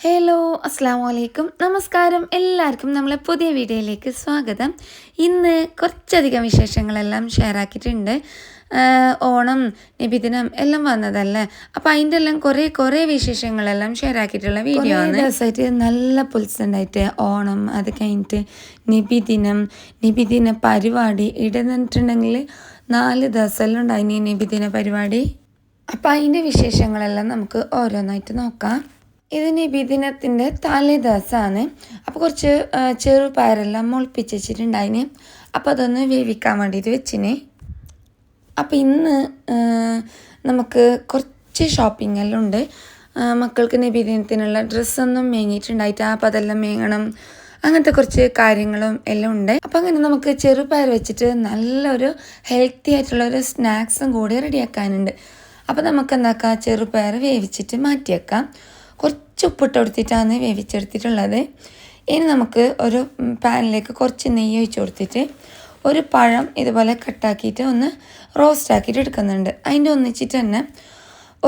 Hello അസ്സാം വലൈക്കും നമസ്കാരം എല്ലാവർക്കും നമ്മളെ പുതിയ വീഡിയോയിലേക്ക് സ്വാഗതം. ഇന്ന് കുറച്ചധികം വിശേഷങ്ങളെല്ലാം ഷെയർ ആക്കിയിട്ടുണ്ട്. ഓണം നബിദിനം എല്ലാം വന്നതല്ലേ, അപ്പോൾ അതിൻ്റെ എല്ലാം കുറേ വിശേഷങ്ങളെല്ലാം ഷെയർ ആക്കിയിട്ടുള്ള വീഡിയോ ആണ്. ദിവസമായിട്ട് നല്ല പുൽസുണ്ടായിട്ട് ഓണം, അത് കഴിഞ്ഞിട്ട് നബിദിന പരിപാടി ഇടുന്നിട്ടുണ്ടെങ്കിൽ 4 ദിവസമെല്ലാം ഉണ്ടായിനി നബിദിന പരിപാടി. അപ്പോൾ അതിൻ്റെ വിശേഷങ്ങളെല്ലാം നമുക്ക് ഓരോന്നായിട്ട് നോക്കാം. ഇത് നബിദിനത്തിൻ്റെ തലേ ദിവസമാണ്. അപ്പോൾ കുറച്ച് ചെറുപയറെല്ലാം മുളപ്പിച്ച് വെച്ചിട്ടുണ്ടായിന്. അപ്പോൾ അതൊന്ന് വേവിക്കാൻ വേണ്ടിയിട്ട് വെച്ചിന്. അപ്പോൾ ഇന്ന് നമുക്ക് കുറച്ച് ഷോപ്പിംഗ് എല്ലാം ഉണ്ട്. മക്കൾക്ക് നബിദിനത്തിനുള്ള ഡ്രസ്സൊന്നും മേങ്ങിയിട്ടുണ്ടായിട്ട് അപ്പോൾ അതെല്ലാം മേങ്ങണം, അങ്ങനത്തെ കുറച്ച് കാര്യങ്ങളും എല്ലാം ഉണ്ട്. അപ്പോൾ അങ്ങനെ നമുക്ക് ചെറുപയർ വെച്ചിട്ട് നല്ലൊരു ഹെൽത്തി ആയിട്ടുള്ളൊരു സ്നാക്സും കൂടി റെഡിയാക്കാനുണ്ട്. അപ്പോൾ നമുക്ക് എന്താക്കാം, ചെറുപയർ വേവിച്ചിട്ട് മാറ്റിയേക്കാം. കുറച്ച് ഉപ്പിട്ട് കൊടുത്തിട്ടാണ് വേവിച്ചെടുത്തിട്ടുള്ളത്. ഇനി നമുക്ക് ഒരു പാനിലേക്ക് കുറച്ച് നെയ്യ് ഒഴിച്ച് കൊടുത്തിട്ട് ഒരു പഴം ഇതുപോലെ കട്ടാക്കിയിട്ട് ഒന്ന് റോസ്റ്റ് ആക്കിയിട്ട് എടുക്കുന്നുണ്ട്. അതിൻ്റെ ഒന്നിച്ചിട്ട് തന്നെ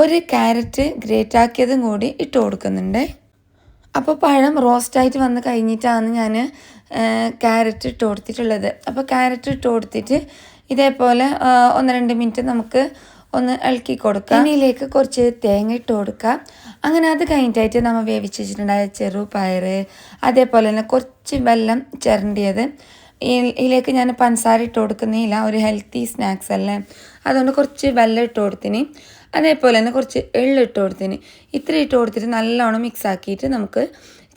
ഒരു ക്യാരറ്റ് ഗ്രേറ്റ് ആക്കിയതും കൂടി ഇട്ട് കൊടുക്കുന്നുണ്ട്. അപ്പോൾ പഴം റോസ്റ്റായിട്ട് വന്ന് കഴിഞ്ഞിട്ടാണ് ഞാൻ ക്യാരറ്റ് ഇട്ട് കൊടുത്തിട്ടുള്ളത്. അപ്പോൾ ക്യാരറ്റ് ഇട്ട് കൊടുത്തിട്ട് ഇതേപോലെ 1-2 മിനിറ്റ് നമുക്ക് ഒന്ന് ഇളക്കി കൊടുക്കുക. എണ്ണയിലേക്ക് കുറച്ച് തേങ്ങ ഇട്ട് കൊടുക്കുക. അങ്ങനെ അത് കഴിഞ്ഞിട്ടായിട്ട് നമ്മൾ വേവിച്ച് വെച്ചിട്ടുണ്ടായ ചെറുപയർ, അതേപോലെ തന്നെ കുറച്ച് വെള്ളം ചിരണ്ടിയത്. ഇതിലേക്ക് ഞാൻ പഞ്ചസാര ഇട്ട് കൊടുക്കുന്നില്ല, ഒരു ഹെൽത്തി സ്നാക്സ് അല്ലേ, അതുകൊണ്ട് കുറച്ച് വെള്ളം ഇട്ട് കൊടുത്തിന്. അതേപോലെ തന്നെ കുറച്ച് എള്ള് ഇട്ട് കൊടുത്തിന്. ഇത്ര ഇട്ട് കൊടുത്തിട്ട് നല്ലോണം മിക്സ് ആക്കിയിട്ട് നമുക്ക്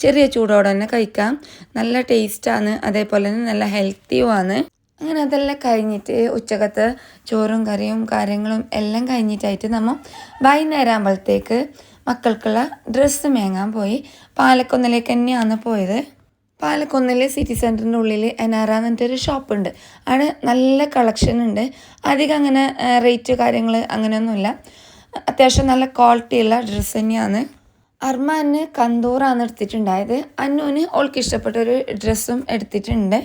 ചെറിയ ചൂടോടെ തന്നെ കഴിക്കാം. നല്ല ടേസ്റ്റാണ്, അതേപോലെ തന്നെ നല്ല ഹെൽത്തിയുമാണ്. അങ്ങനെ അതെല്ലാം കഴിഞ്ഞിട്ട് ഉച്ചക്കത്തെ ചോറും കറിയും കാര്യങ്ങളും എല്ലാം കഴിഞ്ഞിട്ടായിട്ട് നമ്മൾ വൈകുന്നേരം ആകുമ്പോഴത്തേക്ക് മക്കൾക്കുള്ള ഡ്രസ്സ് മേങ്ങാൻ പോയി. പാലക്കൊന്നിലേക്ക് തന്നെയാണ് പോയത്. പാലക്കൊന്നിൽ സിറ്റി സെൻറ്ററിൻ്റെ ഉള്ളിൽ എനാറ എന്നിട്ടൊരു ഷോപ്പുണ്ട്. അവിടെ നല്ല കളക്ഷൻ ഉണ്ട്. അധികം അങ്ങനെ റേറ്റ് കാര്യങ്ങൾ അങ്ങനെയൊന്നുമില്ല. അത്യാവശ്യം നല്ല ക്വാളിറ്റിയുള്ള ഡ്രസ്സ് തന്നെയാണ്. അർമാന് കന്തൂറാണ് എടുത്തിട്ടുണ്ടായത്. അന്നുവിന് ഓൾക്ക് ഇഷ്ടപ്പെട്ടൊരു ഡ്രസ്സും എടുത്തിട്ടുണ്ട്.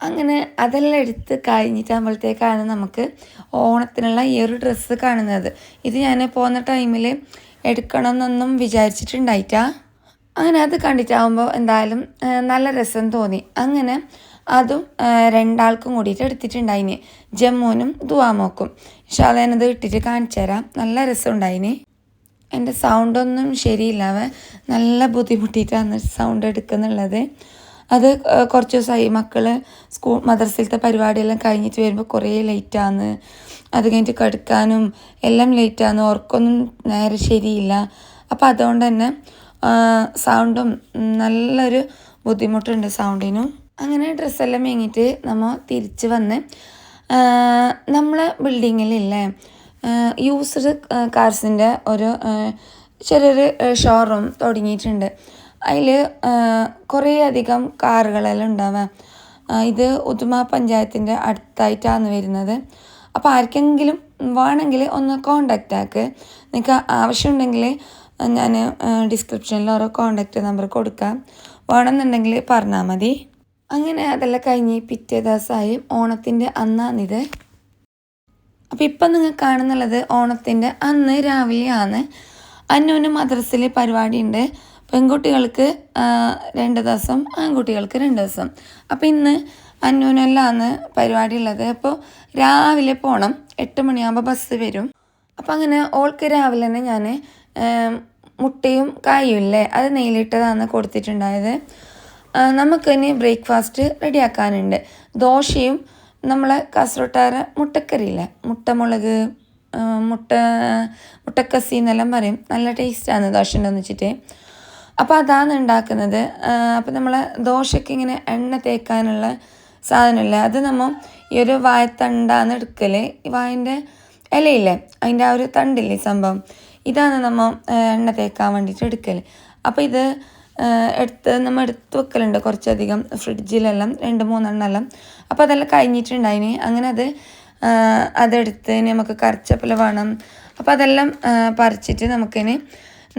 അങ്ങനെ അതെല്ലാം എടുത്ത് കഴിഞ്ഞിട്ടാകുമ്പോഴത്തേക്കാണ് നമുക്ക് ഓണത്തിനുള്ള ഈ ഒരു ഡ്രസ്സ് കാണുന്നത്. ഇത് ഞാൻ പോകുന്ന ടൈമിൽ എടുക്കണം എന്നൊന്നും വിചാരിച്ചിട്ടുണ്ടായിട്ടാ. അങ്ങനെ അത് കണ്ടിട്ടാകുമ്പോൾ എന്തായാലും നല്ല രസം തോന്നി. അങ്ങനെ അതും 2 ആൾക്കും കൂടിയിട്ട് എടുത്തിട്ടുണ്ടായിന്, ജമ്മുവിനും ദുവാമോക്കും. പക്ഷെ ഞാനത് ഇട്ടിട്ട് കാണിച്ചു തരാം. നല്ല രസം ഉണ്ടായിന്. എൻ്റെ സൗണ്ടൊന്നും ശരിയില്ലാവേ, നല്ല ബുദ്ധിമുട്ടിയിട്ടാണ് സൗണ്ട് എടുക്കുന്നുള്ളത്. അത് കുറച്ച് ദിവസമായി മക്കൾ മദ്രസയിലത്തെ പരിപാടിയെല്ലാം കഴിഞ്ഞിട്ട് വരുമ്പോൾ കുറേ ലേറ്റാണ്. അത് കഴിഞ്ഞിട്ട് കിടക്കാനും എല്ലാം ലേറ്റാണ്, ഉറക്കമൊന്നും നേരെ ശരിയില്ല. അപ്പോൾ അതുകൊണ്ട് തന്നെ സൗണ്ടും നല്ലൊരു ബുദ്ധിമുട്ടുണ്ട് സൗണ്ടിനും. അങ്ങനെ ഡ്രസ്സെല്ലാം മേങ്ങിയിട്ട് നമ്മൾ തിരിച്ച് വന്ന് നമ്മളെ ബിൽഡിങ്ങിലില്ലേ യൂസ്ഡ് കാർസിൻ്റെ ഒരു ചെറിയൊരു ഷോറൂം തുടങ്ങിയിട്ടുണ്ട്. അതിൽ കുറേ അധികം കാറുകളെല്ലാം ഉണ്ടാവാം. ഇത് ഉദുമ പഞ്ചായത്തിൻ്റെ അടുത്തായിട്ടാണ് വരുന്നത്. അപ്പോൾ ആർക്കെങ്കിലും വേണമെങ്കിൽ ഒന്ന് കോണ്ടാക്റ്റ് ആക്ക്. നിങ്ങൾക്ക് ആവശ്യമുണ്ടെങ്കിൽ ഞാൻ ഡിസ്ക്രിപ്ഷനിൽ ഓരോ കോണ്ടാക്റ്റ് നമ്പർ കൊടുക്കാം, വേണമെന്നുണ്ടെങ്കിൽ പറഞ്ഞാൽ മതി. അങ്ങനെ അതെല്ലാം കഴിഞ്ഞ് പിറ്റേ ദിവസമായി ഓണത്തിൻ്റെ അന്നാണിത്. അപ്പോൾ ഇപ്പം നിങ്ങൾ കാണുന്നുള്ളത് ഓണത്തിൻ്റെ അന്ന് രാവിലെയാണ്. അന്നുവിന് മദ്രസയിൽ പരിപാടിയുണ്ട്. പെൺകുട്ടികൾക്ക് 2 ദിവസം, ആൺകുട്ടികൾക്ക് 2 ദിവസം. അപ്പോൾ ഇന്ന് അന്നൂനെല്ലാമാണ് പരിപാടി ഉള്ളത്. അപ്പോൾ രാവിലെ പോകണം, 8 മണിയാകുമ്പോൾ ബസ് വരും. അപ്പോൾ അങ്ങനെ ഓൾക്ക് രാവിലെ തന്നെ ഞാൻ മുട്ടയും കായും ഇല്ലേ അത് നെയ്യിലിട്ടതാണ് കൊടുത്തിട്ടുണ്ടായത്. നമുക്കിനി ബ്രേക്ക്ഫാസ്റ്റ് റെഡിയാക്കാനുണ്ട്. ദോശയും നമ്മളെ കാസർഗോട്ടാര മുട്ടക്കറിയില്ലേ, മുട്ടമുളക്, മുട്ടക്കസി എന്നെല്ലാം പറയും. നല്ല ടേസ്റ്റാണ് ദോശ ഉണ്ടെന്ന് വെച്ചിട്ട്. അപ്പോൾ അതാണ് ഉണ്ടാക്കുന്നത്. അപ്പോൾ നമ്മൾ ദോശയ്ക്ക് ഇങ്ങനെ എണ്ണ തേക്കാനുള്ള സാധനമില്ലേ, അത് നമ്മൾ ഈ ഒരു വാഴത്തണ്ടാണ് എടുക്കൽ. ഈ വാഴൻ്റെ ഇലയില്ലേ, അതിൻ്റെ ആ ഒരു തണ്ടില്ലേ സംഭവം, ഇതാണ് നമ്മൾ എണ്ണ തേക്കാൻ വേണ്ടിയിട്ട് എടുക്കൽ. അപ്പോൾ ഇത് നമ്മൾ എടുത്ത് വെക്കലുണ്ട് കുറച്ചധികം ഫ്രിഡ്ജിലെല്ലാം, 2-3 എണ്ണമെല്ലാം. അപ്പോൾ അതെല്ലാം കഴിഞ്ഞിട്ടുണ്ടായിന്. അങ്ങനെ അതെടുത്ത് നമുക്ക് കറിച്ചപ്പല വേണം. അപ്പോൾ അതെല്ലാം പറിച്ചിട്ട് നമുക്കിനി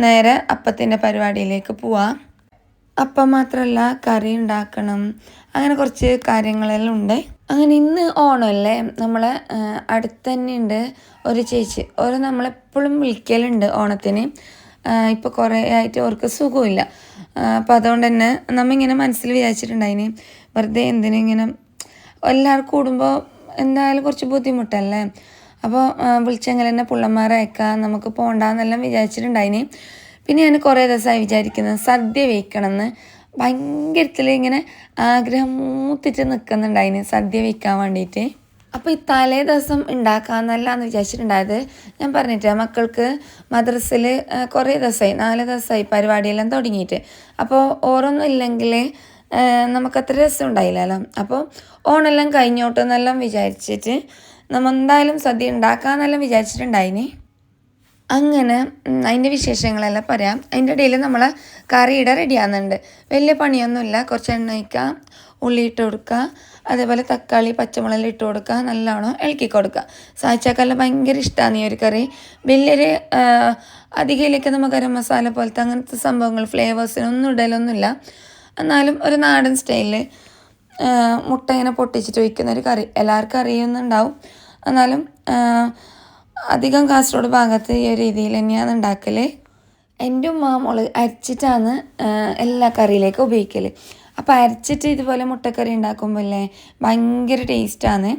നേരെ അപ്പത്തിൻ്റെ പരിപാടിയിലേക്ക് പോവാം. അപ്പം മാത്രമല്ല കറി ഉണ്ടാക്കണം, അങ്ങനെ കുറച്ച് കാര്യങ്ങളെല്ലാം ഉണ്ട്. അങ്ങനെ ഇന്ന് ഓണമല്ലേ, നമ്മളെ അടുത്ത് തന്നെ ഉണ്ട് ഒരു ചേച്ചി. നമ്മളെപ്പോഴും വിളിക്കലുണ്ട് ഓണത്തിന്. ഇപ്പോൾ കുറേ ആയിട്ട് അവർക്ക് സുഖമില്ല. അപ്പോൾ അതുകൊണ്ട് തന്നെ നമ്മളിങ്ങനെ മനസ്സിൽ വിചാരിച്ചിട്ടുണ്ടായിന് വെറുതെ എന്തിനും ഇങ്ങനെ എല്ലാവർക്കും കൂടുമ്പോൾ എന്തായാലും കുറച്ച് ബുദ്ധിമുട്ടല്ലേ. അപ്പോൾ വിളിച്ചെങ്കിൽ തന്നെ പിള്ളമാരെ അയക്കാം, നമുക്ക് പോകണ്ടെന്നെല്ലാം വിചാരിച്ചിട്ടുണ്ടായിന്. പിന്നെ ഞാൻ കുറേ ദിവസമായി വിചാരിക്കുന്നത് സദ്യ വയ്ക്കണമെന്ന് ഭയങ്കരത്തിൽ ഇങ്ങനെ ആഗ്രഹം മൂത്തിട്ട് നിൽക്കുന്നുണ്ടായിന് സദ്യ വയ്ക്കാൻ വേണ്ടിയിട്ട്. അപ്പോൾ ഈ തലേ ദിവസം ഉണ്ടാക്കാമെന്നല്ല എന്ന് വിചാരിച്ചിട്ടുണ്ടായത്. ഞാൻ പറഞ്ഞിട്ട് മക്കൾക്ക് മദ്രസയിൽ കുറേ ദിവസമായി 4 ദിവസമായി പരിപാടിയെല്ലാം തുടങ്ങിയിട്ട്. അപ്പോൾ ഓരോന്നും ഇല്ലെങ്കിൽ നമുക്കത്ര രസം ഉണ്ടായില്ലല്ലോ. അപ്പോൾ ഓണെല്ലാം കഴിഞ്ഞോട്ടെന്നെല്ലാം വിചാരിച്ചിട്ട് നമ്മൾ എന്തായാലും സദ്യ ഉണ്ടാക്കാമെന്നെല്ലാം വിചാരിച്ചിട്ടുണ്ടായിന്. അങ്ങനെ അതിൻ്റെ വിശേഷങ്ങളെല്ലാം പറയാം. അതിൻ്റെ ഇടയിൽ നമ്മൾ കറിയുടെ റെഡിയാകുന്നുണ്ട്. വലിയ പണിയൊന്നുമില്ല. കുറച്ച് എണ്ണ ഒഴിക്കുക, ഉള്ളി ഇട്ട് കൊടുക്കുക, അതേപോലെ തക്കാളി പച്ചമുളക് ഇട്ട് കൊടുക്കുക, നല്ലോണം ഇളക്കി കൊടുക്കുക. സായിച്ചാക്കെല്ലാം ഭയങ്കര ഇഷ്ടമാണ് ഈ ഒരു കറി. വലിയൊരു അധികയിലേക്ക് നമ്മൾ ഗരം മസാല പോലത്തെ അങ്ങനത്തെ സംഭവങ്ങൾ ഫ്ലേവേഴ്സിനൊന്നും ഇടലൊന്നുമില്ല. എന്നാലും ഒരു നാടൻ സ്റ്റൈലിൽ മുട്ട ഇങ്ങനെ പൊട്ടിച്ചിട്ട് വയ്ക്കുന്നൊരു കറി എല്ലാവർക്കും അറിയുന്നുണ്ടാവും. എന്നാലും അധികം കാസർഗോഡ് ഭാഗത്ത് ഈ ഒരു രീതിയിൽ തന്നെയാണ് ഉണ്ടാക്കൽ. എൻ്റെ ഉമ്മാമോള് അരച്ചിട്ടാണ് എല്ലാ കറിയിലേക്ക് ഉപയോഗിക്കൽ. അപ്പോൾ അരച്ചിട്ട് ഇതുപോലെ മുട്ടക്കറി ഉണ്ടാക്കുമ്പോഴല്ലേ ഭയങ്കര ടേസ്റ്റാണ്.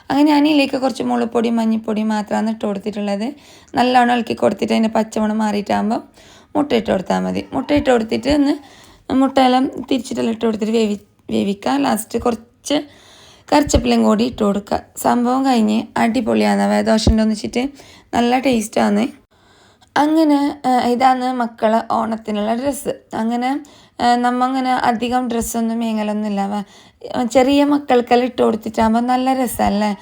അങ്ങനെ ഞാൻ ഇതിലേക്ക് കുറച്ച് മുളകുപൊടി മഞ്ഞൾപ്പൊടി മാത്രമാണ് ഇട്ട് കൊടുത്തിട്ടുള്ളത്. നല്ലോണം ഇളക്കി കൊടുത്തിട്ട് അതിൻ്റെ പച്ചമണം മാറിയിട്ടാകുമ്പോൾ മുട്ട ഇട്ട് കൊടുത്താൽ മതി. മുട്ട ഇട്ട് കൊടുത്തിട്ട് ഒന്ന് മുട്ടയെല്ലാം തിരിച്ചിട്ടെല്ലാം ഇട്ട് കൊടുത്തിട്ട് വേവിക്കുക. ലാസ്റ്റ് കുറച്ച് കറിച്ചപ്പിലും കൂടി ഇട്ട് കൊടുക്കുക. സംഭവം കഴിഞ്ഞ് അടിപൊളിയാണ്. ദോശൻ്റെ ഒന്നിച്ചിട്ട് നല്ല ടേസ്റ്റാണ്. അങ്ങനെ ഇതാണ് മക്കളെ ഓണത്തിനുള്ള ഡ്രസ്സ്. അങ്ങനെ നമ്മങ്ങനെ അധികം ഡ്രസ്സൊന്നും മേങ്ങലൊന്നുമില്ല. ചെറിയ മക്കൾക്കെല്ലാം ഇട്ട് കൊടുത്തിട്ടാകുമ്പോൾ നല്ല രസമല്ലേ.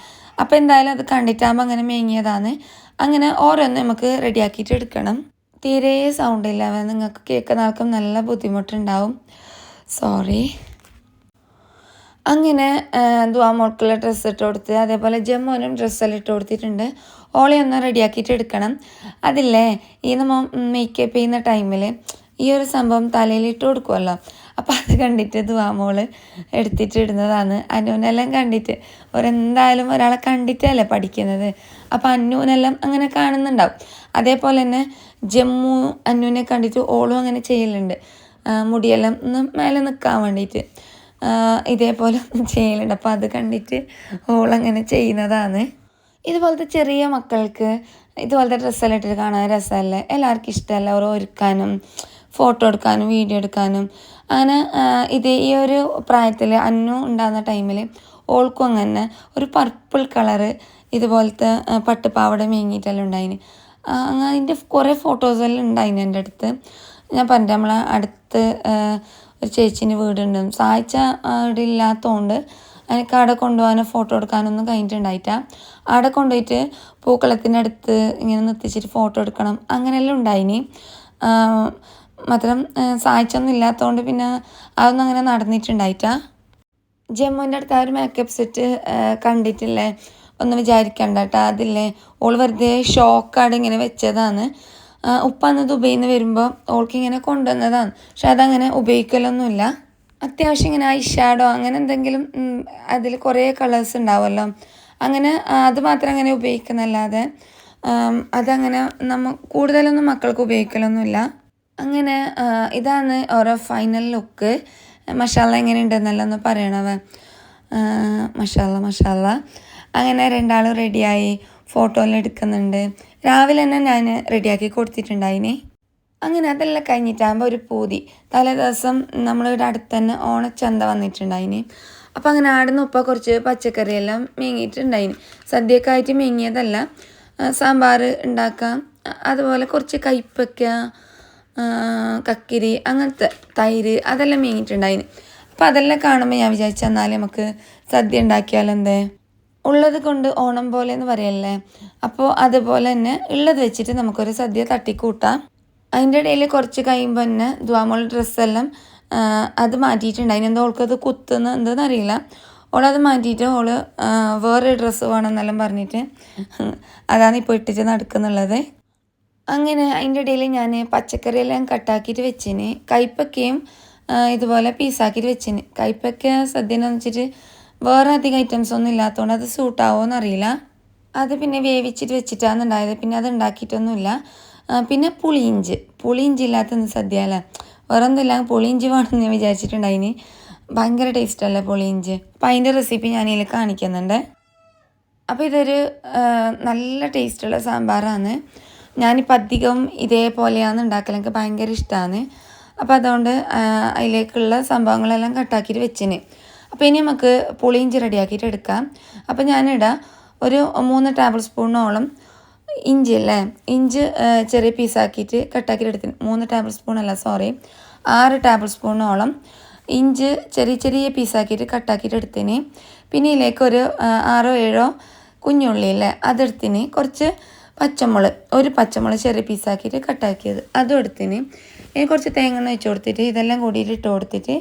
അപ്പോൾ എന്തായാലും അത് കണ്ടിട്ടാകുമ്പോൾ അങ്ങനെ മേങ്ങിയതാണ്. അങ്ങനെ ഓരോന്നും നമുക്ക് റെഡിയാക്കിയിട്ട് എടുക്കണം. തീരെ സൗണ്ടില്ല, നിങ്ങൾക്ക് കേൾക്കുന്ന ആൾക്കും നല്ല ബുദ്ധിമുട്ടുണ്ടാവും, സോറി. അങ്ങനെ ദുവാമോൾക്കുള്ള ഡ്രസ്സ് ഇട്ട് കൊടുത്ത് അതേപോലെ ജമ്മുവിനും ഡ്രസ്സെല്ലാം ഇട്ട് കൊടുത്തിട്ടുണ്ട്. ഓളെ ഒന്ന് റെഡിയാക്കിയിട്ട് എടുക്കണം. അതില്ലേ ഈ നമ്മൾ മേക്കപ്പ് ചെയ്യുന്ന ടൈമിൽ ഈ ഒരു സംഭവം തലയിൽ ഇട്ട് കൊടുക്കുമല്ലോ. അപ്പോൾ അത് കണ്ടിട്ട് ദുവാമോള് എടുത്തിട്ട് ഇടുന്നതാണ്. അന്നൂനെല്ലാം കണ്ടിട്ട് എന്തായാലും ഒരാളെ കണ്ടിട്ടല്ലേ പഠിക്കുന്നത്. അപ്പോൾ അന്നൂനെല്ലാം അങ്ങനെ കാണുന്നുണ്ടാവും. അതേപോലെ തന്നെ ജമ്മു അന്നൂനെ കണ്ടിട്ട് ഓളും അങ്ങനെ ചെയ്യലുണ്ട്. മുടിയെല്ലാം ഒന്ന് മേലെ നിൽക്കാൻ വേണ്ടിയിട്ട് ഇതേപോലെ ചെയ്യലുണ്ട്. അപ്പോൾ അത് കണ്ടിട്ട് ഓളങ്ങനെ ചെയ്യുന്നതാണ്. ഇതുപോലത്തെ ചെറിയ മക്കൾക്ക് ഇതുപോലത്തെ ഡ്രസ്സെല്ലാം ഇട്ടിട്ട് കാണാൻ രസമല്ലേ, എല്ലാവർക്കും ഇഷ്ടമല്ല. ഓരോ ഒരുക്കാനും ഫോട്ടോ എടുക്കാനും വീഡിയോ എടുക്കാനും അങ്ങനെ. ഈ ഒരു പ്രായത്തിൽ അന്നു ഉണ്ടാകുന്ന ടൈമിൽ ഓൾക്കും അങ്ങനെ ഒരു പർപ്പിൾ കളറ് ഇതുപോലത്തെ പട്ടുപാവട മേങ്ങിയിട്ടെല്ലാം ഉണ്ടായിന്. അങ്ങനെ അതിൻ്റെ കുറേ ഫോട്ടോസെല്ലാം ഉണ്ടായിന് എൻ്റെ അടുത്ത്. ഞാൻ പറഞ്ഞിട്ട് നമ്മളെ അടുത്ത് ഒരു ചേച്ചീൻ്റെ വീടുണ്ട്. സായിച്ച അവിടെ ഇല്ലാത്തതുകൊണ്ട് എനിക്ക് അവിടെ കൊണ്ടുപോകാനോ ഫോട്ടോ എടുക്കാനൊന്നും കഴിഞ്ഞിട്ടുണ്ടായിട്ടാണ്. അവിടെ കൊണ്ടുപോയിട്ട് പൂക്കളത്തിൻ്റെ അടുത്ത് ഇങ്ങനെ നിർത്തിച്ചിട്ട് ഫോട്ടോ എടുക്കണം അങ്ങനെയെല്ലാം ഉണ്ടായിനി. മാത്രം സായിച്ചൊന്നും ഇല്ലാത്തതുകൊണ്ട് പിന്നെ അതൊന്നും അങ്ങനെ നടന്നിട്ടുണ്ടായിട്ടാ. ജമ്മുവിൻ്റെ അടുത്ത് ആ ഒരു മേക്കപ്പ് സെറ്റ് കണ്ടിട്ടില്ലേ, ഒന്നും വിചാരിക്കണ്ട കേട്ടോ. അതില്ലേ ഓൾ വെറുതെ ഷോക്കാട് ഇങ്ങനെ വെച്ചതാണ്. ഉപ്പ അന്ന് ദുബൈയിൽ നിന്ന് വരുമ്പോൾ ഓൾക്കിങ്ങനെ കൊണ്ടുവന്നതാണ്. പക്ഷെ അതങ്ങനെ ഉപയോഗിക്കലൊന്നുമില്ല. അത്യാവശ്യം ഇങ്ങനെ ഐ ഷാഡോ അങ്ങനെ എന്തെങ്കിലും അതിൽ കുറേ കളേഴ്സ് ഉണ്ടാവുമല്ലോ, അങ്ങനെ അത് മാത്രം അങ്ങനെ ഉപയോഗിക്കുന്നല്ലാതെ അതങ്ങനെ കൂടുതലൊന്നും മക്കൾക്ക് ഉപയോഗിക്കലൊന്നുമില്ല. അങ്ങനെ ഇതാണ് ഓരോ ഫൈനൽ ലുക്ക്. മഷാല എങ്ങനെയുണ്ടെന്നെല്ലാം ഒന്ന് പറയണവ. മഷാല. അങ്ങനെ രണ്ടാളും റെഡിയായി ഫോട്ടോയെല്ലാം എടുക്കുന്നുണ്ട്. രാവിലെ തന്നെ ഞാൻ റെഡിയാക്കി കൊടുത്തിട്ടുണ്ടായിനി. അങ്ങനെ അതെല്ലാം കഴിഞ്ഞിട്ടാകുമ്പോൾ ഒരു പൂതി. തലേ ദിവസം നമ്മളിവിടെ അടുത്ത് തന്നെ ഓണച്ചന്ത വന്നിട്ടുണ്ടായിനി. അപ്പോൾ അങ്ങനെ ആടുന്ന് ഉപ്പ കുറച്ച് പച്ചക്കറിയെല്ലാം മേങ്ങിയിട്ടുണ്ടായിന്. സദ്യക്കായിട്ട് മേങ്ങിയതല്ല, സാമ്പാർ ഉണ്ടാക്കാം, അതുപോലെ കുറച്ച് കയ്പ്പയ്ക്ക, കക്കിരി, അങ്ങനത്തെ തൈര് അതെല്ലാം മേങ്ങിയിട്ടുണ്ടായിന്. അപ്പോൾ അതെല്ലാം കാണുമ്പോൾ ഞാൻ വിചാരിച്ചു എന്നാലും നമുക്ക് സദ്യ ഉണ്ടാക്കിയാലെന്തേ, ഉള്ളത് കൊണ്ട് ഓണം പോലെ എന്ന് പറയല്ലേ. അപ്പോൾ അതുപോലെ തന്നെ ഉള്ളത് വെച്ചിട്ട് നമുക്കൊരു സദ്യ തട്ടിക്കൂട്ടാം. അതിൻ്റെ ഇടയിൽ കുറച്ച് കഴിയുമ്പോൾ തന്നെ ദ്വാമോൾ ഡ്രസ്സെല്ലാം അത് മാറ്റിയിട്ടുണ്ടായിന്. എന്താ ഓൾക്കത് കുത്തുന്ന എന്താണെന്ന് അറിയില്ല. ഓളത് മാറ്റിയിട്ട് ഓള് വേറെ ഡ്രസ്സ് വേണമെന്നെല്ലാം പറഞ്ഞിട്ട് അതാണ് ഇപ്പോൾ ഇട്ടിട്ട് നടക്കുന്നുള്ളത്. അങ്ങനെ അതിൻ്റെ ഇടയിൽ ഞാൻ പച്ചക്കറിയെല്ലാം കട്ടാക്കിയിട്ട് വെച്ചിന്. കയ്പ്പയ്ക്കയും ഇതുപോലെ പീസാക്കിയിട്ട് വെച്ചിന്. കയ്പ്പയ്ക്ക സദ്യയെന്ന് വെച്ചിട്ട് വേറെ അധികം ഐറ്റംസ് ഒന്നും ഇല്ലാത്തതുകൊണ്ട് അത് സൂട്ടാവുമോ അറിയില്ല. അത് പിന്നെ വേവിച്ചിട്ട് വെച്ചിട്ടാണ് ഉണ്ടായത്. പിന്നെ അത് ഉണ്ടാക്കിയിട്ടൊന്നുമില്ല. പിന്നെ പുളിയിഞ്ചി ഇല്ലാത്തൊന്ന് സദ്യ അല്ലേ, വേറെ ഒന്നുമില്ല പുളിയിഞ്ചി വേണമെന്ന് ഞാൻ വിചാരിച്ചിട്ടുണ്ടായിന്. ഭയങ്കര ടേസ്റ്റല്ലേ പുളിയിഞ്ചി. അപ്പം അതിൻ്റെ റെസിപ്പി ഞാനിതിൽ കാണിക്കുന്നുണ്ട്. അപ്പോൾ ഇതൊരു നല്ല ടേസ്റ്റുള്ള സാമ്പാറാണ്. ഞാനിപ്പോൾ അധികം ഇതേപോലെയാണ് ഉണ്ടാക്കൽ, എനിക്ക് ഭയങ്കര ഇഷ്ടമാണ്. അപ്പോൾ അതുകൊണ്ട് അതിലേക്കുള്ള സംഭവങ്ങളെല്ലാം കട്ടാക്കിയിട്ട് വെച്ചിന്. അപ്പോൾ ഇനി നമുക്ക് പുളിയിഞ്ചി റെഡിയാക്കിയിട്ട് എടുക്കാം. അപ്പോൾ ഞാനിടാം ഒരു 3 ടേബിൾ സ്പൂണോളം ഇഞ്ചി അല്ലേ, ഇഞ്ചി ചെറിയ പീസാക്കിയിട്ട് കട്ടാക്കിയിട്ട് എടുത്തിന്. 3 ടേബിൾ സ്പൂണല്ല 6 ടേബിൾ സ്പൂണോളം ഇഞ്ചി ചെറിയ ചെറിയ പീസാക്കിയിട്ട് കട്ടാക്കിയിട്ട് എടുത്തിന്. പിന്നെ ഇതിലേക്ക് 6 7 കുഞ്ഞുള്ളി അല്ലേ അതെടുത്തിന്. കുറച്ച് പച്ചമുളക്, ഒരു പച്ചമുളക് ചെറിയ പീസാക്കിയിട്ട് കട്ടാക്കിയത് അതും എടുത്തിന്. ഇനി കുറച്ച് തേങ്ങ വെച്ച് കൊടുത്തിട്ട് ഇതെല്ലാം കൂടിയിട്ട് ഇട്ട് കൊടുത്തിട്ട്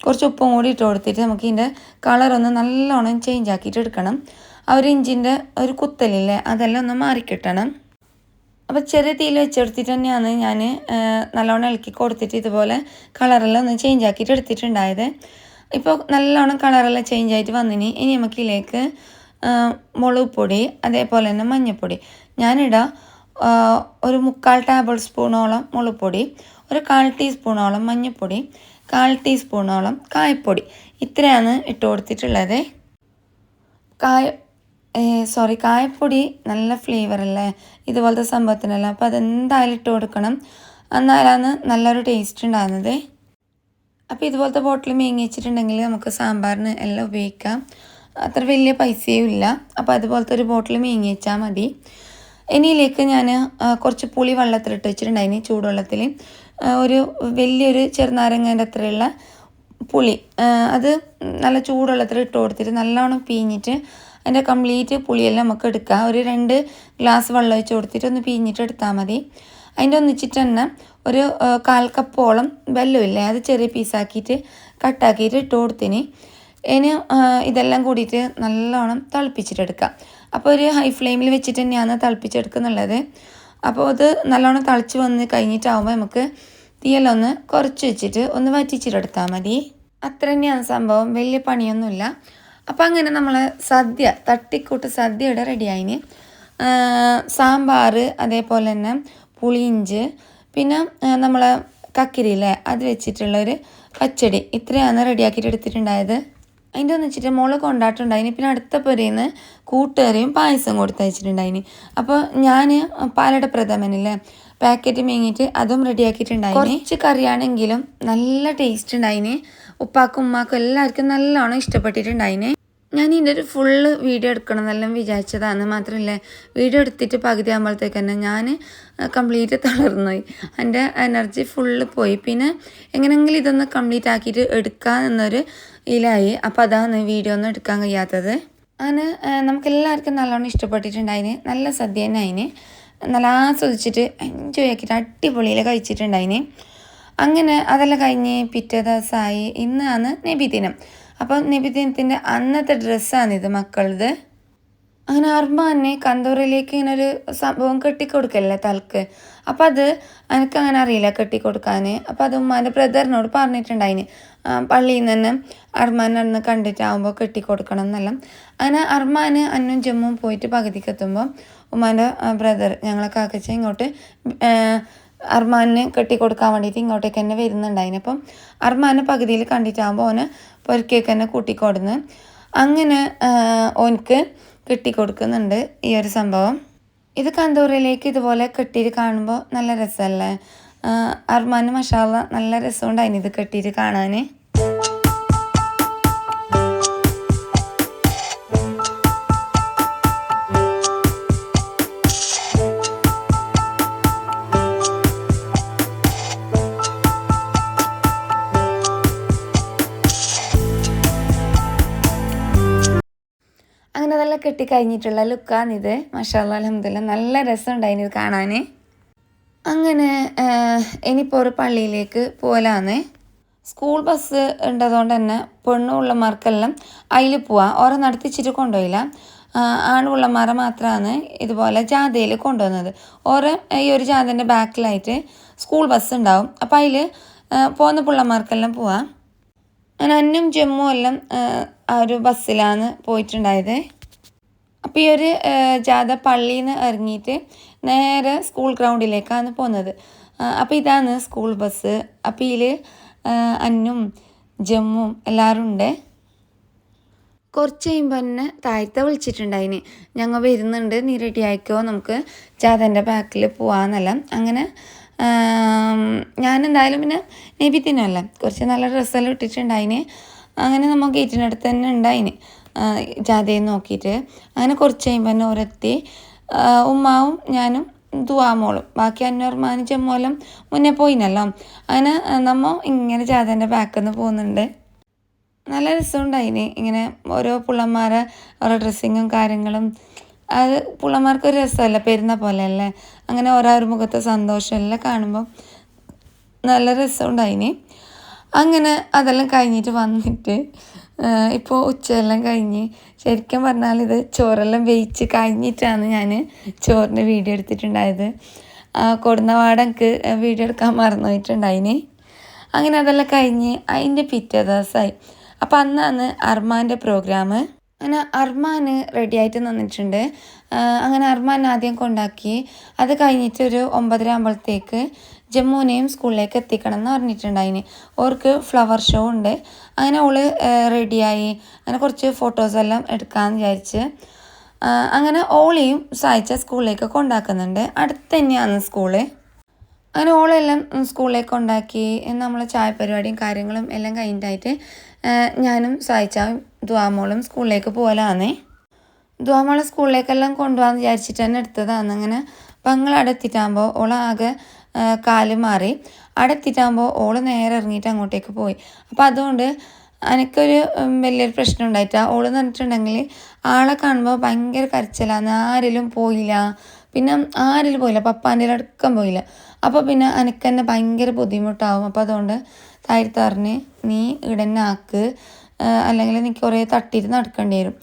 കുറച്ച് ഉപ്പും കൂടി ഇട്ട് കൊടുത്തിട്ട് നമുക്ക് ഇതിൻ്റെ കളറൊന്ന് നല്ലോണം ചേഞ്ച് ആക്കിയിട്ട് എടുക്കണം. ആ ഒരു ഇഞ്ചിൻ്റെ ഒരു കുത്തലില്ലേ അതെല്ലാം ഒന്ന് മാറിക്കിട്ടണം. അപ്പോൾ ചെറിയ തീയിൽ വെച്ചെടുത്തിട്ട് തന്നെയാണ് ഞാൻ നല്ലോണം ഇളക്കി കൊടുത്തിട്ട് ഇതുപോലെ കളറെല്ലാം ഒന്ന് ചേഞ്ച് ആക്കിയിട്ട് എടുത്തിട്ടുണ്ടായത്. ഇപ്പോൾ നല്ലോണം കളറെല്ലാം ചേഞ്ച് ആയിട്ട് വന്നിന്. ഇനി നമുക്ക് ഇതിലേക്ക് മുളക് പൊടി അതേപോലെ തന്നെ മഞ്ഞൾപ്പൊടി ഞാനിടാം. ഒരു 3/4 ടേബിൾ സ്പൂണോളം മുളക് പൊടി, ഒരു 1/4 ടീസ്പൂണോളം മഞ്ഞൾപ്പൊടി, 1/4 ടീസ്പൂണോളം കായപ്പൊടി, ഇത്രയാണ് ഇട്ട് കൊടുത്തിട്ടുള്ളത്. കായപ്പൊടി നല്ല ഫ്ലേവറല്ലേ ഇതുപോലത്തെ സംഭവത്തിനല്ല. അപ്പോൾ അതെന്തായാലും ഇട്ട് കൊടുക്കണം, എന്നാലാണ് നല്ലൊരു ടേസ്റ്റ് ഉണ്ടാകുന്നത്. അപ്പോൾ ഇതുപോലത്തെ ബോട്ടിൽ മേങ്ങി വെച്ചിട്ടുണ്ടെങ്കിൽ നമുക്ക് സാമ്പാറിന് എല്ലാം ഉപയോഗിക്കാം, അത്ര വലിയ പൈസയും ഇല്ല. അപ്പോൾ അതുപോലത്തെ ഒരു ബോട്ടിൽ മേങ്ങി വെച്ചാൽ മതി. ഇനിയിലേക്ക് ഞാൻ കുറച്ച് പുളി വെള്ളത്തിലിട്ട് വെച്ചിട്ടുണ്ടായിന്, ചൂടുവെള്ളത്തിൽ. ഒരു വലിയൊരു ചെറുനാരങ്ങേൻ്റെ അത്രയുള്ള പുളി അത് നല്ല ചൂടുവെള്ളത്തിൽ ഇട്ട് കൊടുത്തിട്ട് നല്ലോണം പിഴിഞ്ഞിട്ട് അതിൻ്റെ കംപ്ലീറ്റ് പുളിയെല്ലാം നമുക്ക് എടുക്കാം. ഒരു 2 ഗ്ലാസ് വെള്ളം ഒഴിച്ച് കൊടുത്തിട്ട് ഒന്ന് പിഴിഞ്ഞിട്ട് എടുത്താൽ മതി. അതിൻ്റെ ഒന്നിച്ചിട്ട് തന്നെ ഒരു 1/4 കപ്പോളം വെല്ലമില്ലേ അത് ചെറിയ പീസാക്കിയിട്ട് കട്ടാക്കിയിട്ട് ഇട്ട് കൊടുത്തിന്. ഇനി ഇതെല്ലാം കൂടിയിട്ട് നല്ലോണം തിളപ്പിച്ചിട്ടെടുക്കാം. അപ്പോൾ ഒരു ഹൈ ഫ്ലെയിമിൽ വെച്ചിട്ട് തന്നെയാണ് തിളപ്പിച്ചെടുക്കുന്നുള്ളത്. അപ്പോൾ അത് നല്ലോണം തിളച്ച് വന്ന് കഴിഞ്ഞിട്ടാകുമ്പോൾ നമുക്ക് തീയെല്ലാം ഒന്ന് കുറച്ച് വെച്ചിട്ട് ഒന്ന് വറ്റിച്ചിട്ടെടുത്താൽ മതി. അത്ര തന്നെയാണ് സംഭവം, വലിയ പണിയൊന്നുമില്ല. അപ്പോൾ അങ്ങനെ നമ്മൾ സദ്യ തട്ടിക്കൂട്ട് സദ്യയുടെ റെഡിയായിന്. സാമ്പാർ അതേപോലെ തന്നെ പുളിയിഞ്ച് പിന്നെ നമ്മൾ കക്കിരിയില്ലേ അത് വെച്ചിട്ടുള്ളൊരു പച്ചടി, ഇത്രയാണ് റെഡിയാക്കിയിട്ട് എടുത്തിട്ടുണ്ടായത്. അതിൻ്റെ ഒന്ന് വെച്ചിട്ട് മുളക് കൊണ്ടാട്ടുണ്ടായിന്. പിന്നെ അടുത്ത പുരയിൽ നിന്ന് കൂട്ടുകറിയും പായസം കൊടുത്ത് വെച്ചിട്ടുണ്ടായിന്. അപ്പോൾ ഞാൻ പാലട പ്രഥമനില്ലേ പാക്കറ്റ് മേങ്ങിയിട്ട് അതും റെഡിയാക്കിയിട്ടുണ്ടായിന്. കുറച്ച് കറിയാണെങ്കിലും നല്ല ടേസ്റ്റ് ഉണ്ടായിന്. ഉപ്പാക്കും ഉമ്മാക്കും എല്ലാവർക്കും നല്ലോണം ഇഷ്ടപ്പെട്ടിട്ടുണ്ടായിന്. ഞാൻ ഇതിൻ്റെ ഒരു ഫുള്ള് വീഡിയോ എടുക്കണം എന്നെല്ലാം വിചാരിച്ചതാണ്. മാത്രമല്ല വീഡിയോ എടുത്തിട്ട് പകുതി ആകുമ്പോഴത്തേക്ക് തന്നെ ഞാൻ കംപ്ലീറ്റ് തളർന്നുപോയി, എൻ്റെ എനർജി ഫുള്ള് പോയി. പിന്നെ എങ്ങനെയെങ്കിലും ഇതൊന്ന് കംപ്ലീറ്റ് ആക്കിയിട്ട് എടുക്കാമെന്നൊരു ഇതിലായി. അപ്പോൾ അതാണ് വീഡിയോ ഒന്നും എടുക്കാൻ കഴിയാത്തത്. അങ്ങനെ നമുക്കെല്ലാവർക്കും നല്ലോണം ഇഷ്ടപ്പെട്ടിട്ടുണ്ടായിന്. നല്ല സദ്യ തന്നെ അതിന് നല്ല ആസ്വദിച്ചിട്ട് എൻജോയ് ആക്കിയിട്ട് അടിപൊളിയിൽ കഴിച്ചിട്ടുണ്ടായിന്. അങ്ങനെ അതെല്ലാം കഴിഞ്ഞ് പിറ്റേ ദിവസമായി. ഇന്നാണ് നബിദിനം. അപ്പം നബിദിനത്തിൻ്റെ അന്നത്തെ ഡ്രസ്സാണിത് മക്കളത്. അങ്ങനെ അർമാനെ കന്തൂറിലേക്ക് ഇങ്ങനെ ഒരു സംഭവം കെട്ടിക്കൊടുക്കല്ലേ തലക്ക്. അപ്പം അത് എനിക്കങ്ങനെ അറിയില്ല കെട്ടിക്കൊടുക്കാൻ. അപ്പം അത് ഉമ്മാൻ്റെ ബ്രദറിനോട് പറഞ്ഞിട്ടുണ്ടായിന് പള്ളിയിൽ നിന്ന് തന്നെ അർമാൻ അന്ന് കണ്ടിട്ടാകുമ്പോൾ കെട്ടിക്കൊടുക്കണം എന്നെല്ലാം. അങ്ങനെ അർമാൻ അന്നും ജമ്മുവും പോയിട്ട് പകുതിക്കെത്തുമ്പോൾ ഉമ്മാൻ്റെ ബ്രദർ ഞങ്ങളെ കാക്കച്ച ഇങ്ങോട്ട് അർമാനെ കെട്ടിക്കൊടുക്കാൻ വേണ്ടിയിട്ട് ഇങ്ങോട്ടേക്ക് തന്നെ വരുന്നുണ്ടായിന്. അപ്പം അർമാനെ പകുതിയിൽ കണ്ടിട്ടാകുമ്പോൾ ഓന് പൊരക്കേക്ക് തന്നെ കൂട്ടിക്കൊടുന്ന് അങ്ങനെ ഓനക്ക് കെട്ടിക്കൊടുക്കുന്നുണ്ട് ഈ ഒരു സംഭവം. ഇത് കന്തൂറിലേക്ക് ഇതുപോലെ കെട്ടിയിട്ട് കാണുമ്പോൾ നല്ല രസമല്ലേ. അർമാന് മാഷാഅല്ലാഹ് നല്ല രസമുണ്ടായിന് ഇത് കെട്ടിയിട്ട് കാണാൻ. അങ്ങനെ അതെല്ലാം കെട്ടിക്കഴിഞ്ഞിട്ടുള്ള ലുക്കാണിത്. മാഷാഅല്ലാഹ് അൽഹംദുലില്ലാഹ് നല്ല രസമുണ്ടായിന് ഇത് കാണാൻ. അങ്ങനെ ഇനിയിപ്പോൾ ഒരു പള്ളിയിലേക്ക് പോകലാന്ന്. സ്കൂൾ ബസ് ഉണ്ടതുകൊണ്ട് തന്നെ പെണ്ണുപിള്ളമാർക്കെല്ലാം അതിൽ പോവാം. ഓരോ നടത്തിച്ചിട്ട് കൊണ്ടുപോയില്ല, ആണുപിള്ളമാരെ മാത്രമാണ് ഇതുപോലെ ജാഥയിൽ കൊണ്ടുവന്നത്. ഓരോ ഈ ഒരു ജാഥേൻ്റെ ബാക്കിലായിട്ട് സ്കൂൾ ബസ് ഉണ്ടാവും. അപ്പോൾ അതിൽ പോകുന്ന പിള്ളമാർക്കെല്ലാം പോവാം. അങ്ങനെ അന്നും ജമ്മു എല്ലാം ആ ഒരു ബസ്സിലാണ് പോയിട്ടുണ്ടായത്. അപ്പോൾ ഈ ഒരു ജാഥ പള്ളിയിൽ നിന്ന് ഇറങ്ങിയിട്ട് നേരെ സ്കൂൾ ഗ്രൗണ്ടിലേക്കാണ് പോകുന്നത്. അപ്പോൾ ഇതാണ് സ്കൂൾ ബസ്. അപ്പോൾ ഇതിൽ അന്നും ജമ്മും എല്ലാവരും ഉണ്ട്. കുറച്ച് കഴിയുമ്പോൾ തന്നെ താഴത്തെ വിളിച്ചിട്ടുണ്ടായിന്, ഞങ്ങൾ വരുന്നുണ്ട്, നീ റെഡി ആയിക്കോ, നമുക്ക് ജാഥൻ്റെ ബാക്കിൽ പോവാമെന്നല്ല. അങ്ങനെ ഞാനെന്തായാലും പിന്നെ നബിദിനമല്ല, കുറച്ച് നല്ല ഡ്രസ്സെല്ലാം ഇട്ടിട്ടുണ്ടായിന്. അങ്ങനെ നമ്മൾ ഗേറ്റിനടുത്ത് തന്നെ ഉണ്ടായിന് ജാഥയെ നോക്കിയിട്ട്. അങ്ങനെ കുറച്ച് കഴിയുമ്പോൾ തന്നെ ഓരെത്തി. ഉമ്മാവും ഞാനും ദുവാമോളും, ബാക്കി അന്നൂർമാനും ജമ്മുവെല്ലാം മുന്നേ പോയിനല്ലോ. അങ്ങനെ നമ്മൾ ഇങ്ങനെ ജാഥൻ്റെ ബാക്കിൽ നിന്ന് പോകുന്നുണ്ട്. നല്ല രസമുണ്ടായിന് ഇങ്ങനെ ഓരോ പിള്ളമാരെ ഓരോ ഡ്രസ്സിങ്ങും കാര്യങ്ങളും. അത് പിള്ളമാർക്കൊരു രസമല്ല, പെരുന്ന പോലെ അല്ലേ. അങ്ങനെ ഓരോ മുഖത്തെ സന്തോഷമെല്ലാം കാണുമ്പോൾ നല്ല രസമുണ്ടായിന്. അങ്ങനെ അതെല്ലാം കഴിഞ്ഞിട്ട് വന്നിട്ട് ഇപ്പോൾ ഉച്ചയെല്ലാം കഴിഞ്ഞ്, ശരിക്കും പറഞ്ഞാൽ ഇത് ചോറെല്ലാം വേവിച്ച് കഴിഞ്ഞിട്ടാണ് ഞാൻ ചോറിൻ്റെ വീഡിയോ എടുത്തിട്ടുണ്ടായത്. കൊടുന്ന പാടെ എനിക്ക് വീഡിയോ എടുക്കാൻ മറന്നു പോയിട്ടുണ്ടായിന്. അങ്ങനെ അതെല്ലാം കഴിഞ്ഞ് അതിൻ്റെ പിറ്റേ ദിവസമായി. അപ്പോൾ അന്നാണ് അർമാൻ്റെ പ്രോഗ്രാം. അങ്ങനെ അർമാൻ റെഡി ആയിട്ട് നിന്നിട്ടുണ്ട്. അങ്ങനെ അർമാൻ ആദ്യം കൊണ്ടാക്കി. അത് കഴിഞ്ഞിട്ട് ഒരു 9:30 ആകുമ്പോഴത്തേക്ക് ജമ്മുവിനെയും സ്കൂളിലേക്ക് എത്തിക്കണം എന്ന് പറഞ്ഞിട്ടുണ്ടായിന്. ഓർക്ക് ഫ്ലവർ ഷോ ഉണ്ട്. അങ്ങനെ ഓള് റെഡിയായി. അങ്ങനെ കുറച്ച് ഫോട്ടോസെല്ലാം എടുക്കാമെന്ന് വിചാരിച്ച് അങ്ങനെ ഓളെയും സഹായിച്ച സ്കൂളിലേക്ക് കൊണ്ടാക്കുന്നുണ്ട്. അടുത്ത് തന്നെയാണ് സ്കൂള്. അങ്ങനെ ഓളെല്ലാം സ്കൂളിലേക്ക് കൊണ്ടാക്കി. നമ്മൾ ചായ പരിപാടിയും കാര്യങ്ങളും എല്ലാം കഴിഞ്ഞിട്ടായിട്ട് ഞാനും സഹായിച്ചാൽ ദുവാമോളും സ്കൂളിലേക്ക് പോകലാന്നേ. ദുവാമോളെ സ്കൂളിലേക്കെല്ലാം കൊണ്ടുപോകാമെന്ന് വിചാരിച്ചിട്ട് തന്നെ എടുത്തതാണ്. അങ്ങനെ അപ്പം ഞങ്ങൾ അവിടെ എത്തിയിട്ടാകുമ്പോൾ ഓളാകെ കാല് മാറി. അവിടെ എത്തിയിട്ടാകുമ്പോൾ ഓള് നേരെ ഇറങ്ങിയിട്ട് അങ്ങോട്ടേക്ക് പോയി. അപ്പോൾ അതുകൊണ്ട് എനിക്കൊരു വലിയൊരു പ്രശ്നം ഉണ്ടായിട്ടാണ്. ഓള് പറഞ്ഞിട്ടുണ്ടെങ്കിൽ ആളെ കാണുമ്പോൾ ഭയങ്കര കരച്ചിലാണ്, ആരിലും പോയില്ല, പിന്നെ ആരിലും പോയില്ല, പപ്പാൻ്റെ അടക്കം പോയില്ല. അപ്പോൾ പിന്നെ എനിക്ക് തന്നെ ഭയങ്കര ബുദ്ധിമുട്ടാവും. അപ്പോൾ അതുകൊണ്ട് താഴത്ത് പറഞ്ഞ് നീ ഇടന്നെ ആക്ക്, അല്ലെങ്കിൽ എനിക്ക് കുറേ തട്ടിയിട്ട് നടക്കേണ്ടി വരും.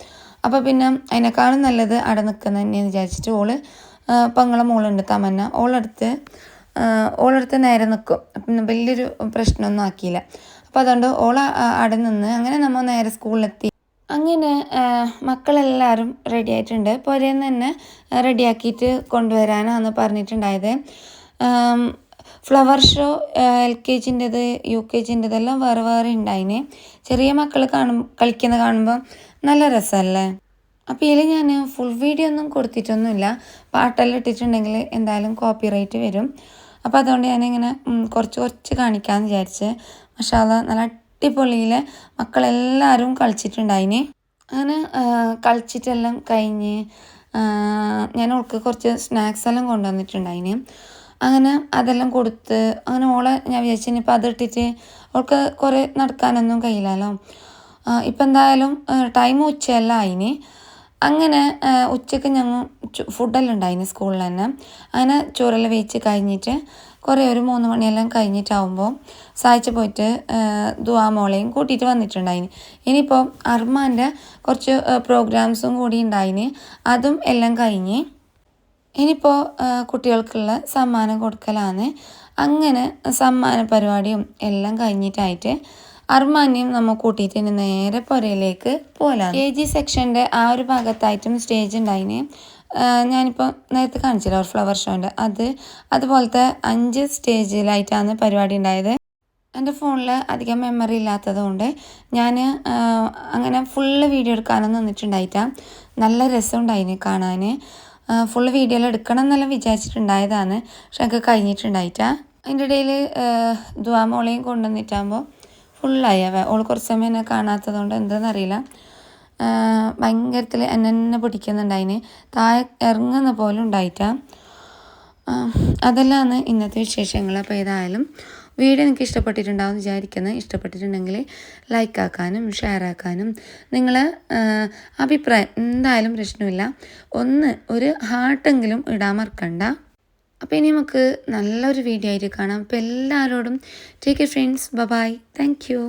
അപ്പോൾ പിന്നെ അതിനേക്കാളും നല്ലത് അവിടെ നിൽക്കുന്നത് തന്നെയെന്ന് വിചാരിച്ചിട്ട് ഓള് പെങ്ങളെ മോളുണ്ട് തമന്ന, ഓളെടുത്ത് നേരെ നിൽക്കും. പിന്നെ വലിയൊരു പ്രശ്നമൊന്നും ആക്കിയില്ല. അപ്പോൾ അതുകൊണ്ട് ഓള അവിടെ നിന്ന് അങ്ങനെ നമ്മൾ നേരെ സ്കൂളിലെത്തി. അങ്ങനെ മക്കളെല്ലാവരും റെഡി ആയിട്ടുണ്ട്. പുരേന്ന് തന്നെ റെഡിയാക്കിയിട്ട് കൊണ്ടുവരാനാണ് പറഞ്ഞിട്ടുണ്ടായത്. ഫ്ലവർ ഷോ LKGൻ്റെത് UKGൻ്റെതെല്ലാം വേറെ വേറെ ഉണ്ടായിന്. ചെറിയ മക്കൾ കളിക്കുന്ന കാണുമ്പോൾ നല്ല രസമല്ലേ. അപ്പോൾ ഇതിൽ ഞാൻ ഫുൾ വീഡിയോ ഒന്നും കൊടുത്തിട്ടൊന്നുമില്ല. പാട്ടെല്ലാം ഇട്ടിട്ടുണ്ടെങ്കിൽ എന്തായാലും കോപ്പിറൈറ്റ് വരും. അപ്പോൾ അതുകൊണ്ട് ഞാനിങ്ങനെ കുറച്ച് കാണിക്കാമെന്ന് വിചാരിച്ച്. മാഷാ അല്ലാഹ് നല്ല അടിപൊളിയിൽ മക്കളെല്ലാവരും കളിച്ചിട്ടുണ്ടായിന്. അങ്ങനെ കളിച്ചിട്ടെല്ലാം കഴിഞ്ഞ് ഞാൻ ഓൾക്ക് കുറച്ച് സ്നാക്സ് എല്ലാം കൊണ്ടുവന്നിട്ടുണ്ടായിന്. അങ്ങനെ അതെല്ലാം കൊടുത്ത് അങ്ങനെ ഓളെ ഞാൻ വിചാരിച്ചു ഇനിയിപ്പോൾ അതിട്ടിട്ട് അവൾക്ക് കുറേ നടക്കാനൊന്നും കഴിയില്ലല്ലോ. ഇപ്പം എന്തായാലും ടൈം ഉച്ചയെല്ലാം ആയിന്. അങ്ങനെ ഉച്ചയ്ക്ക് ഞങ്ങൾ ഫുഡെല്ലാം ഉണ്ടായിന് സ്കൂളിൽ തന്നെ. അങ്ങനെ ചോറെല്ലാം വേവിച്ച് കഴിഞ്ഞിട്ട് കുറേ ഒരു 3 മണിയെല്ലാം കഴിഞ്ഞിട്ടാവുമ്പോൾ സഹായിച്ച് പോയിട്ട് ദുവാമോളെയും കൂട്ടിയിട്ട് വന്നിട്ടുണ്ടായിന്. ഇനിയിപ്പോൾ അർമാൻ്റെ കുറച്ച് പ്രോഗ്രാംസും കൂടി ഉണ്ടായിന്. അതും എല്ലാം കഴിഞ്ഞ് ഇനിയിപ്പോൾ കുട്ടികൾക്കുള്ള സമ്മാനം കൊടുക്കലാണ്. അങ്ങനെ സമ്മാന പരിപാടിയും എല്ലാം കഴിഞ്ഞിട്ടായിട്ട് അർമാനെയും നമ്മൾ കൂട്ടിയിട്ട് ഇനി നേരെ പുരയിലേക്ക് പോകലാണ്. KG സെക്ഷൻ്റെ ആ ഒരു ഭാഗത്തായിട്ടും സ്റ്റേജ് ഉണ്ടായിന്. ഞാനിപ്പോൾ നേരത്തെ കാണിച്ചില്ല ഒരു ഫ്ലവർ ഷോൻ്റെ അതുപോലത്തെ 5 സ്റ്റേജിലായിട്ടാണ് പരിപാടി ഉണ്ടായത്. എൻ്റെ ഫോണിൽ അധികം മെമ്മറി ഇല്ലാത്തത് കൊണ്ട് ഞാൻ അങ്ങനെ ഫുള്ള് വീഡിയോ എടുക്കാനൊന്നും നിന്നിട്ടുണ്ടായിട്ടാണ്. നല്ല രസമുണ്ടായിന് കാണാൻ. ഫുള്ള് വീഡിയോയിൽ എടുക്കണം എന്നെല്ലാം വിചാരിച്ചിട്ടുണ്ടായതാണ്, പക്ഷെ എനിക്ക് കഴിഞ്ഞിട്ടുണ്ടായിട്ടാ. അതിൻ്റെ ഇടയിൽ ദുവാമോളെയും കൊണ്ടുവന്നിട്ടാകുമ്പോൾ ഫുള്ളായി. ഓൾ കുറച്ച് സമയം എന്നെ കാണാത്തതുകൊണ്ട് എന്താണെന്നറിയില്ല, ഭയങ്കരത്തിൽ എന്നെ പിടിക്കുന്നുണ്ടായിന്. താഴെ ഇറങ്ങുന്ന പോലും ഉണ്ടായിട്ടാ. അതെല്ലാമാണ് ഇന്നത്തെ വിശേഷങ്ങൾ. അപ്പോൾ ഏതായാലും വീഡിയോ എനിക്ക് ഇഷ്ടപ്പെട്ടിട്ടുണ്ടാവും വിചാരിക്കുന്നത്. ഇഷ്ടപ്പെട്ടിട്ടുണ്ടെങ്കിൽ ലൈക്ക് ആക്കാനും ഷെയർ ആക്കാനും നിങ്ങളെ അഭിപ്രായം എന്തായാലും പ്രശ്നമില്ല, ഒരു ഹാർട്ടെങ്കിലും ഇടാൻ മറക്കണ്ട. അപ്പോൾ ഇനി നമുക്ക് നല്ലൊരു വീഡിയോ ആയിട്ട് കാണാം. അപ്പോൾ എല്ലാവരോടും take care friends, bye, thank U.